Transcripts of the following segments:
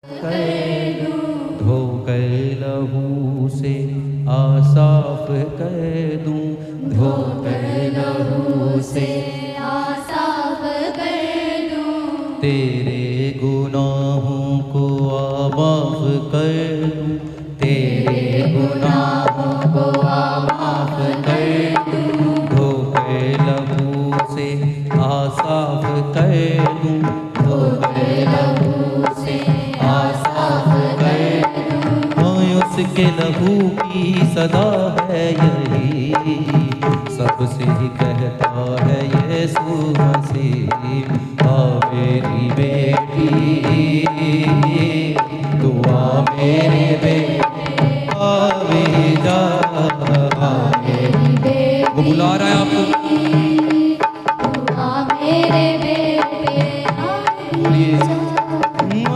कर दूं, धो कर लहू से आसाफ कर दूं, धो कर लहू से आसाफ कर दूं, तेरे गुनाहों को माफ कर दूं, तेरे गुनाहों को माफ कर दूं, धो कर लहू से आसाफ कर दूं, धो कर लहू से आसाफ कर दूं। उसके लहू की सदा है यही, सबसे ही कहता है यीशु मसीह, आ मेरी बेटी, दुआ मेरे बेटे, आवे जा, आ मेरी बेटी। वो बुला रहा है आपको, दुआ मेरे बेटे, बोलिए,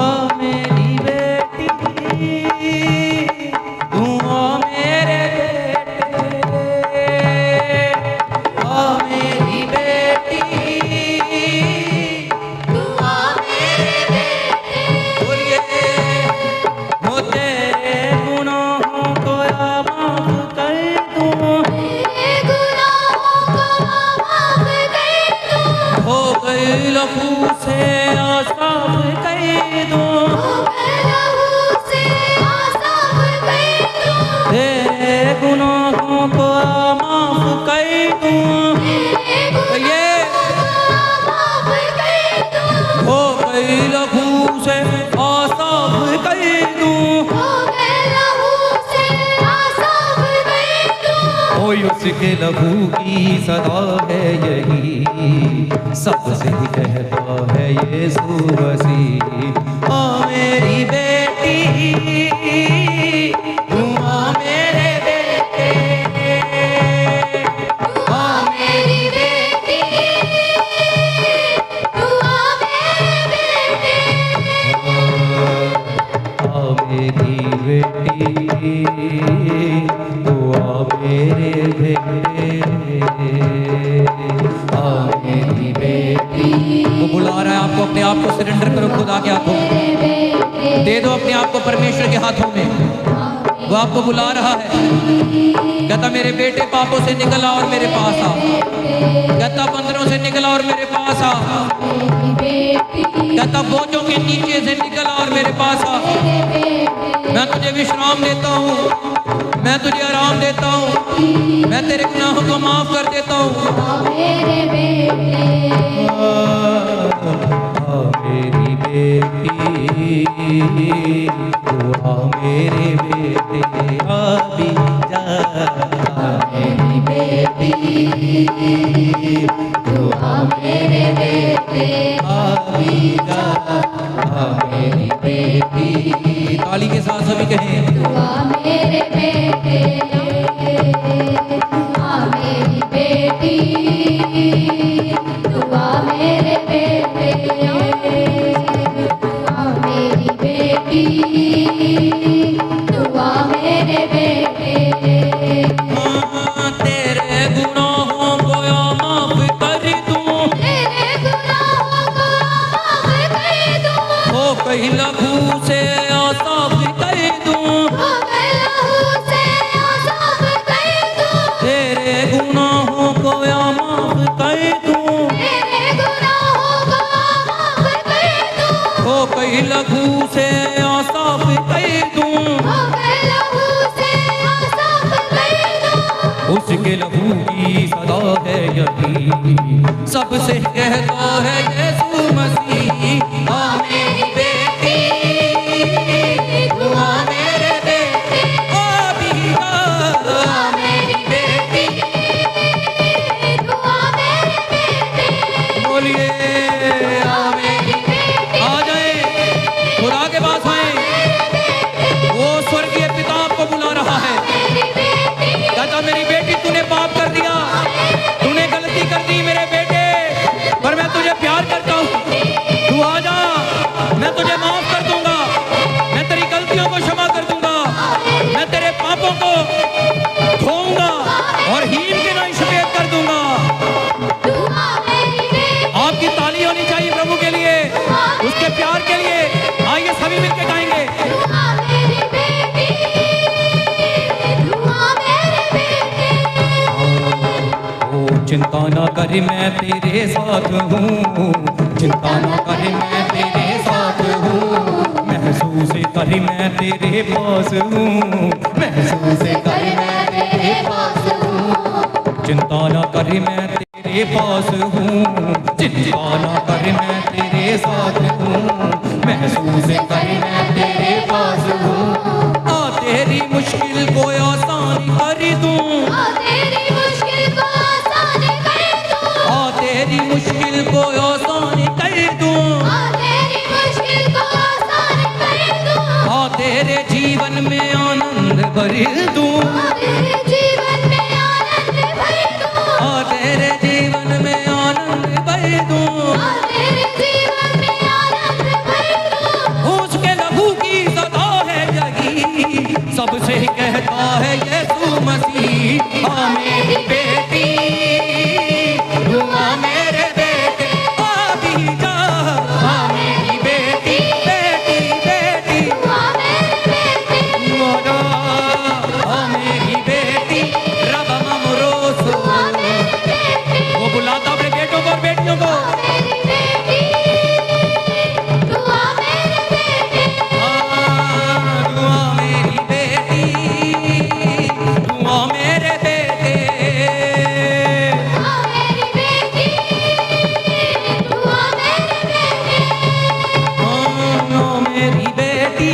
आ मेरी बेटी, दुआ मेरे बेटे, आ मेरी बेटी, दुआ मेरे बेटे, बोलिए, वो तेरे गुनाहों को माफ कर दूं, तेरे गुनाहों को माफ कर दूं, हो गई लहू से आसाफ कर दूं, लहू से आसाफ कर दूं, तेरे गुनाहों को माफ कर दूं, तेरे ये माफ कर दूं, हो गई लहू से आसाफ कर दूं, लहू से आसाफ कर दूं, ओए उसके लहू की सदा है यही, सबसे ही कहता है यीशु मसीह, आ मेरी बेटी, दुआ मेरे बेटे, दुआ मेरी बेटी, दुआ मेरे बेटे, आ मेरी बेटी, दुआ मेरे बेटे, आ मेरी बेटी। वो बुला रहा है आपको, अपने आप को सरेंडर करो खुदा के हाथों में, दे दो अपने आप को परमेश्वर के हाथों में। वो आपको बुला रहा है, कहता मेरे बेटे पापों से निकला और मेरे पास आ, कहता बंदरों से निकला और मेरे पास आ, कहता बोझों के नीचे से निकला और मेरे पास आ, मैं तुझे विश्राम देता हूँ, मैं तुझे आराम देता हूँ, मैं तेरे गुनाहों को माफ कर देता हूँ। मेरे बेटे, मेरी बेटी, दुआ मेरे बेटे, अभी जा, मेरी बेटी, दुआ मेरे बेटे, अभी जा, मेरी बेटी। ताली के साथ सभी कहें, दुआ मेरे बेटे, आ मेरी बेटी, दुआ मेरे बेटे, आ मेरी बेटी, दुआ मेरे बेटे, तेरे गुनाहों को माफ कर दूं, तेरे गुनाहों को माफ कर दूं, हो कहीं लहू से आसाफ कर दूं, लहू से आसाफ कर दूं, तेरे गुनाहों को माफ कर दूं, तेरे गुनाहों को माफ कर दूं, हो कहीं लहू से आसाफ कर दूं, लहू से आसाफ कर दूं, उसके लहू की सदा है यही, सबसे कहता है यीशु मसीह, आ मेरी बेटी, दुआ मेरे बेटे, अभी जा, मेरी बेटी, दुआ मेरे बेटे, बोलिए, आ मेरी बेटी, आ जाए, खुदा के पास आए, वो स्वर्गीय पिता आपको बुला रहा है, मेरी बेटी, कहता मेरी बेटी तूने पाप कर दिया, तूने गलती कर दी मेरे बेटे, पर मैं तुझे प्यार कर चिंता ना कर मैं तेरे साथ हूँ, चिंता ना कर मैं तेरे साथ हूँ, महसूस कर मैं तेरे पास हूँ, महसूस कर मैं तेरे पास हूँ, चिंता ना कर मैं तेरे पास हूँ, चिंता ना कर मैं तेरे साथ हूँ, महसूस कर मैं तेरे पास हूँ। आ तेरी मुश्किल को आसान कर दूँ, आ तेरी मुश्किल को आसान कर दूं, आ तेरी मुश्किल को आसान कर दूँ, आ तेरी मुश्किल को आसान कर दूं, आ तेरे जीवन में आनंद भर दूँ, आ तेरे जीवन में आनंद भर दूं, आ तेरे जीवन में आनंद भर दूँ। आ तेरे जीवन में आनंद भर दूं। उसके लहू की सदा है यही, सबसे कहता है यीशु मसीह, आ मेरी बेटी, दुआ मेरे बेटे, आ भी जा, आ मेरी बेटी, बेटी बेटी, आ मेरे बेटे, मोरा, आ मेरी बेटी, रब ममरोस। आ मेरे बेटे, वो बुलाता अपने बेटों को और बेटियों को, मेरी बेटी, तू आ मेरे बेटे, दुआ मेरी बेटी, दुआ मेरे बेटे, आ मेरी बेटी, तू आ मेरे बेटे, दुआ मेरी बेटी,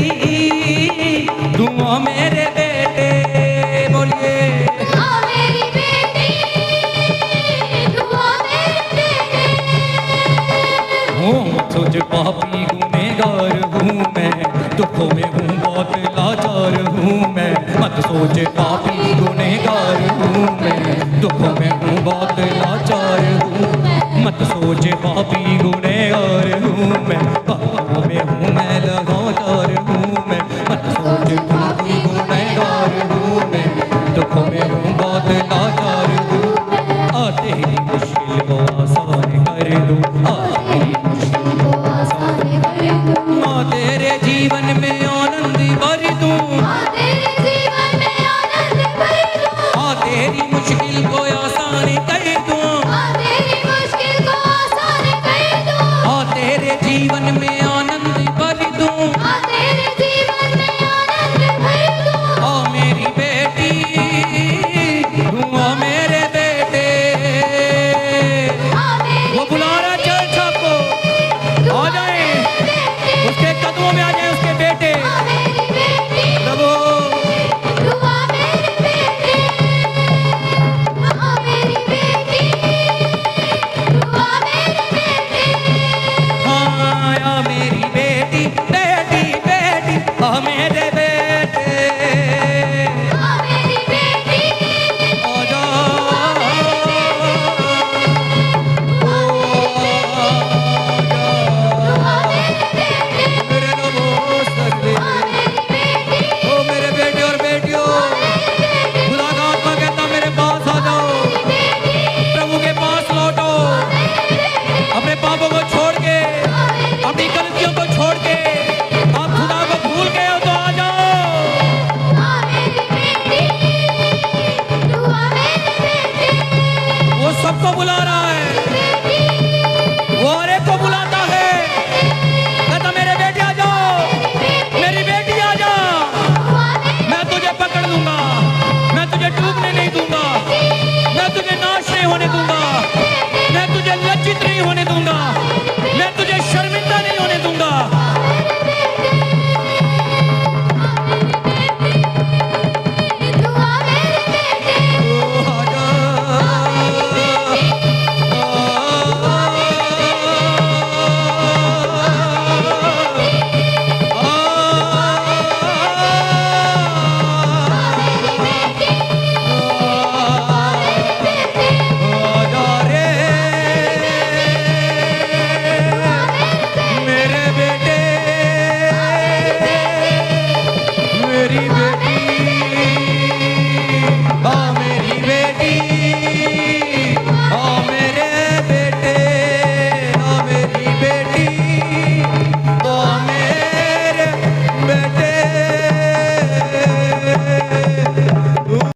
दुआ मेरे बेटे, बोलिए। आ मेरी बेटी, तू आ मेरे बेटे। हूँ तुझ पापी गुनहगार हूँ मैं, दुखों में हूँ बहुत लाचार हूँ मैं, मत सोच पापी गुनहगार हूँ मैं, दुखों में हूँ बहुत लाचार हूँ, मत सोच पापी गुनहगार हूँ मैं, पापों में हूँ मैं लगातार हूँ मैं, मत सोच पापी गुनहगार हूँ मैं, दुखों में हूँ बहुत लाचार हूँ, आ तेरी मुश्किल को आसान कर दूँ, आ तेरी को आसान कर दूं, आ तेरे जीवन में